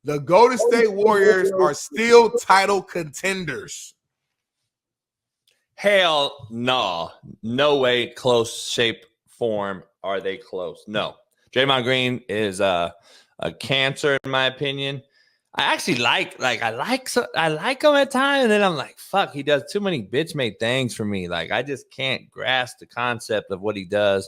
The Golden State Warriors are still title contenders. Hell no. No way, close shape, form are they close. No. Draymond Green is a cancer, in my opinion. I actually like him at times, and then I'm like, fuck, he does too many bitch-made things for me. Like, I just can't grasp the concept of what he does.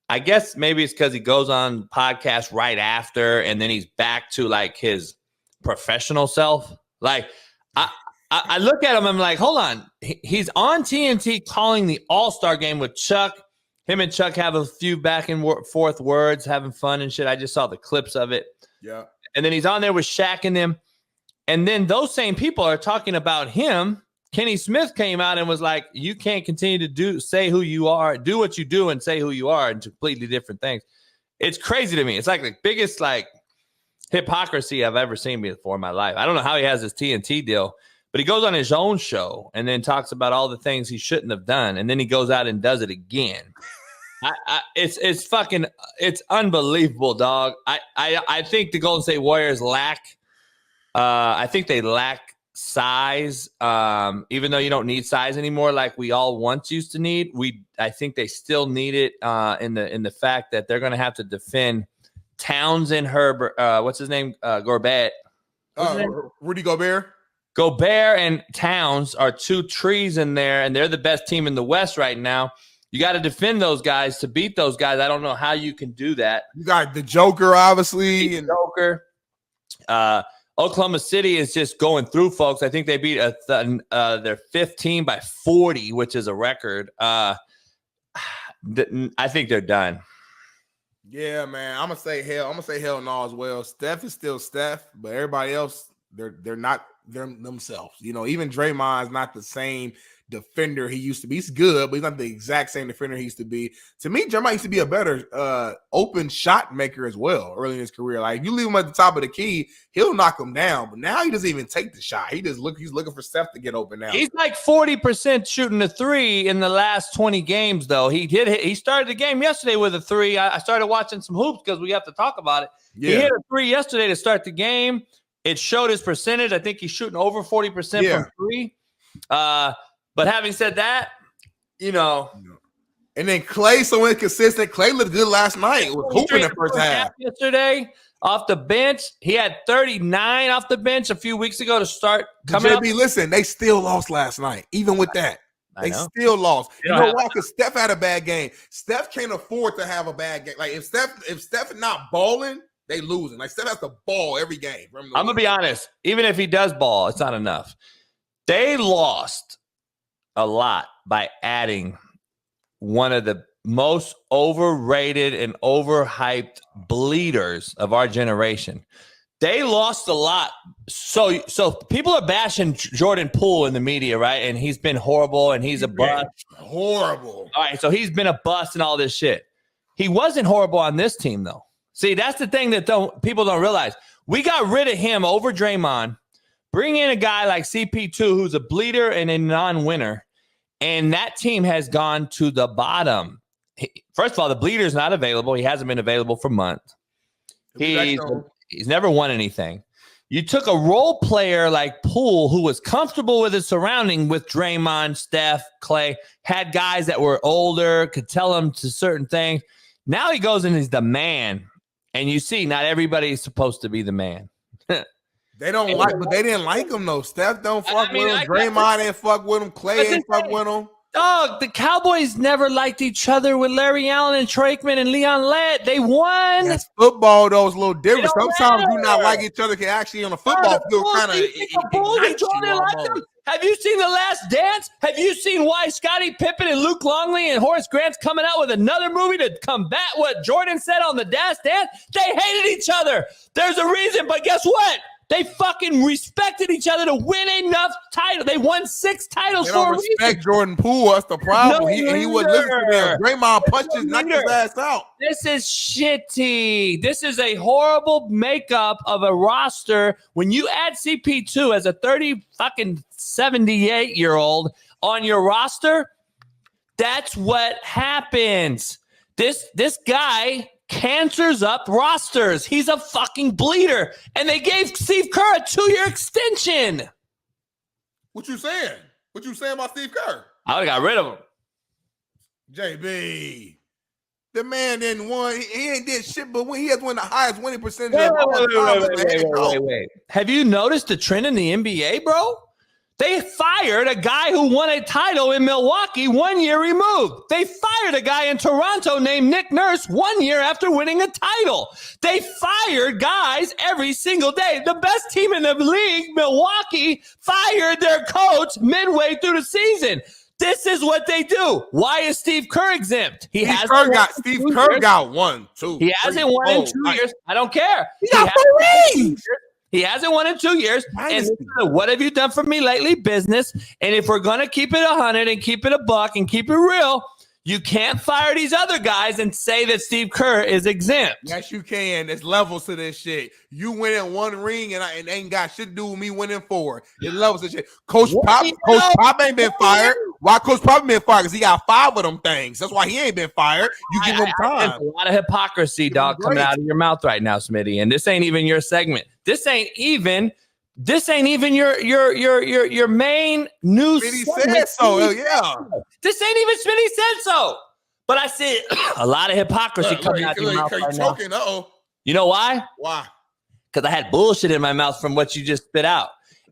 I guess maybe it's because he goes on podcasts right after, and then he's back to like his professional self. Like, I look at him, I'm like, hold on. He's on TNT calling the All-Star game with Chuck. Him and Chuck have a few back and forth words, having fun and shit. I just saw the clips of it. Yeah. And then he's on there with Shaq and them. And then those same people are talking about him. Kenny Smith came out and was like, you can't continue to say who you are, do what you do and say who you are, and completely different things. It's crazy to me. It's like the biggest like hypocrisy I've ever seen before in my life. I don't know how he has this TNT deal, but he goes on his own show and then talks about all the things he shouldn't have done. And then he goes out and does it again. It's unbelievable, dog. I think the Golden State Warriors lack size. Even though you don't need size anymore, like we all once used to need. I think they still need it in the fact that they're going to have to defend Towns and Herbert. What's his name? Gobert. Rudy Gobert. Gobert and Towns are two trees in there, and they're the best team in the West right now. You got to defend those guys to beat those guys. I don't know how you can do that. You got the Joker, obviously. Joker. Oklahoma City is just going through, folks. I think they beat their 15 by 40, which is a record. I think they're done. Yeah, man. I'm gonna say hell no as well. Steph is still Steph, but everybody else, they're not themselves. You know, even Draymond is not the same defender he used to be. He's good, but he's not the exact same defender he used to be. To me, Draymond used to be a better open shot maker as well early in his career. Like, if you leave him at the top of the key, he'll knock him down. But now he doesn't even take the shot. He's looking for Steph to get open now. He's like 40% shooting the three in the last 20 games, though. He started the game yesterday with a three. I started watching some hoops because we have to talk about it. Yeah. He hit a three yesterday to start the game. It showed his percentage. I think he's shooting over 40% from three. But having said that, you know. And then Clay so inconsistent. Clay looked good last night. Was hooping the first half. Yesterday, off the bench, he had 39 off the bench a few weeks ago to start coming up. Listen, they still lost last night. Even with that, they still lost. You know why? Because Steph had a bad game. Steph can't afford to have a bad game. Like, if Steph not balling, they losing. Like, Steph has to ball every game. I'm going to be honest. Even if he does ball, it's not enough. They lost a lot by adding one of the most overrated and overhyped bleeders of our generation. They lost a lot. So people are bashing Jordan Poole in the media, right? And he's been horrible and he's a bust. Horrible. All right, so he's been a bust and all this shit. He wasn't horrible on this team, though. See, that's the thing that people don't realize. We got rid of him over Draymond. Bring in a guy like CP2 who's a bleeder and a non-winner, and that team has gone to the bottom. First of all, the bleeder's not available. He hasn't been available for months. He's never won anything. You took a role player like Poole who was comfortable with his surrounding with Draymond, Steph, Clay, had guys that were older, could tell him to certain things. Now he goes and he's the man, and you see not everybody is supposed to be the man. They don't but they didn't like him though. Steph don't fuck with him. Draymond ain't fuck with him. Clay ain't fuck with him. Dog, the Cowboys never liked each other with Larry Allen and Trakeman and Leon Lett. They won. That's football, though. It's a little different. Sometimes do not like each other can actually on a football field kind of. Have you seen The Last Dance? Have you seen why Scottie Pippen and Luke Longley and Horace Grant's coming out with another movie to combat what Jordan said on The Last Dance? They hated each other. There's a reason, but guess what? They fucking respected each other to win enough titles. They won 6 titles they for a reason. They don't respect Jordan Poole. That's the problem. He wouldn't listen to them. Draymond punched knocked his ass out. This is shitty. This is a horrible makeup of a roster. When you add CP2 as a 78-year-old on your roster, that's what happens. This guy cancers up rosters. He's a fucking bleeder. And they gave Steve Kerr a 2-year extension. What you saying? What you saying about Steve Kerr? I would have got rid of him. JB. The man didn't win. He ain't did shit, but when he has one of the highest winning percentages of all time. Wait. Have you noticed the trend in the NBA, bro? They fired a guy who won a title in Milwaukee 1 year removed. They fired a guy in Toronto named Nick Nurse 1 year after winning a title. They fired guys every single day. The best team in the league, Milwaukee, fired their coach midway through the season. This is what they do. Why is Steve Kerr exempt? Steve Kerr got 1, 2. He hasn't won in 2 years. I don't care. He got 4 rings. He hasn't won in 2 years. And what have you done for me lately? Business. And if we're going to keep it 100 and keep it a buck and keep it real, you can't fire these other guys and say that Steve Kerr is exempt. Yes, you can. There's levels to this shit. You win in 1 ring and ain't got shit to do with me winning 4. There's levels to shit. Coach Pop ain't been fired. Why Coach Pop been fired? Because he got 5 of them things. That's why he ain't been fired. You give him time. There's a lot of hypocrisy, dog, coming out of your mouth right now, Smitty. And this ain't even your segment. This ain't even your main news. Smitty said so. Yeah. This ain't even Smitty said so. But I said a lot of hypocrisy coming out of your mouth right now. Uh-oh. You know why? Why? Because I had bullshit in my mouth from what you just spit out.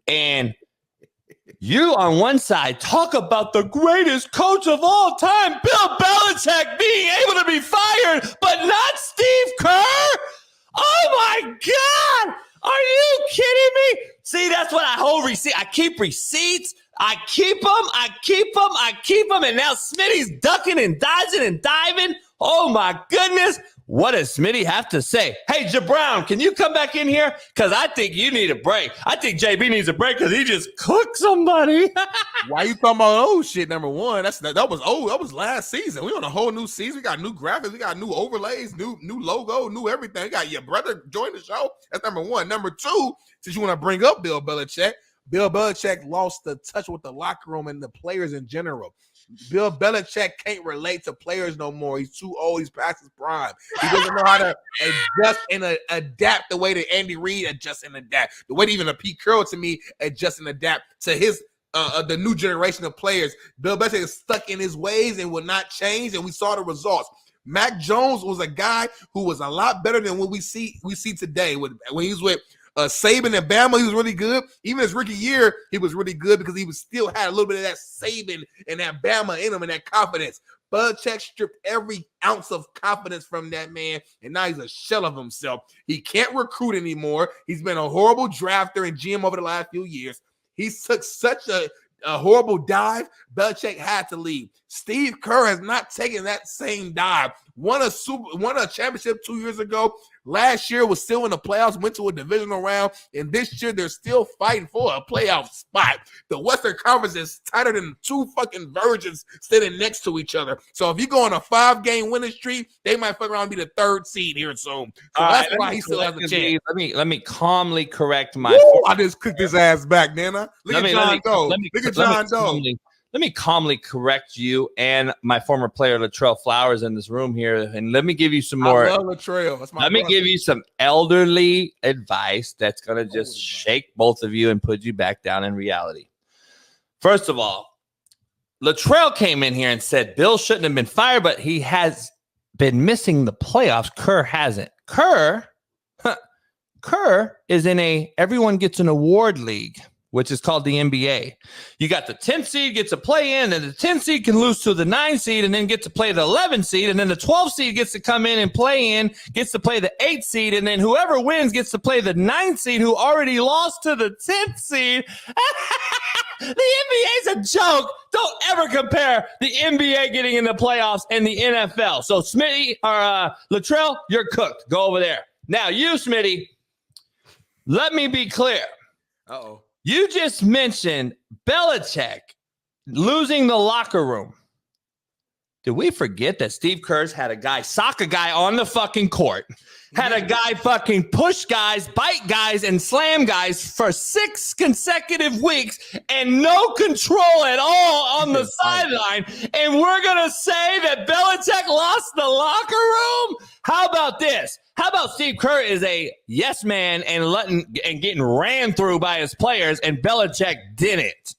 And you on one side talk about the greatest coach of all time, Bill Belichick, being able to be fired, but not Steve Kerr? Oh my God! Are you kidding me? See, that's what I hold receipt. I keep receipts. I keep them. And now Smitty's ducking and dodging and diving. Oh my goodness. What does Smitty have to say? Hey, Jabrown, can you come back in here? Because I think you need a break. I think JB needs a break because he just cooked somebody. Why you talking about old shit, number one? That was old. That was last season. We on a whole new season. We got new graphics. We got new overlays, new logo, new everything. We got your brother join the show. That's number one. Number two, since you want to bring up Bill Belichick lost the touch with the locker room and the players in general. Bill Belichick can't relate to players no more. He's too old. He's past his prime. He doesn't know how to adjust and adapt the way that Andy Reid adjusts and adapt. The way that even a Pete Carroll, to me, adjusts and adapt to his the new generation of players. Bill Belichick is stuck in his ways and will not change, and we saw the results. Mac Jones was a guy who was a lot better than what we see today. When he was with Saban and Bama, he was really good. Even his rookie year, he was really good because he was still had a little bit of that Saban and that Bama in him and that confidence. Belichick stripped every ounce of confidence from that man, and now he's a shell of himself. He can't recruit anymore. He's been a horrible drafter and GM over the last few years. He took such a horrible dive. Belichick had to leave. Steve Kerr has not taken that same dive. Won a championship 2 years ago. Last year was still in the playoffs, went to a divisional round, and this year they're still fighting for a playoff spot. The Western Conference is tighter than two fucking virgins sitting next to each other. So if you go on a 5-game winning streak, they might fuck around and be the third seed here soon. So that's why he still has a chance. Let me calmly correct my. I just cooked his ass back, Nana. Look at John Doe. Look at John Doe. Let me calmly correct you and my former player Latrell Flowers in this room here, and let me give you some more. I love Latrell. That's my let me give you some elderly advice that's gonna just shake both of you and put you back down in reality. First of all, Latrell came in here and said Bill shouldn't have been fired, but he has been missing the playoffs. Kerr hasn't. Kerr is in a everyone gets an award league, which is called the NBA. You got the 10th seed gets to play in, and the 10th seed can lose to the 9th seed and then get to play the 11th seed, and then the 12th seed gets to come in and gets to play the 8th seed, and then whoever wins gets to play the 9th seed who already lost to the 10th seed. The NBA is a joke. Don't ever compare the NBA getting in the playoffs and the NFL. So Smitty or Latrell, you're cooked. Go over there. Now you, Smitty, let me be clear. Uh-oh. You just mentioned Belichick losing the locker room. Did we forget that Steve Kerr's had a guy sock a guy on the fucking court? Had a guy fucking push guys, bite guys, and slam guys for 6 consecutive weeks and no control at all on the sideline. And we're going to say that Belichick lost the locker room? How about this? How about Steve Kerr is a yes man and getting ran through by his players, and Belichick didn't?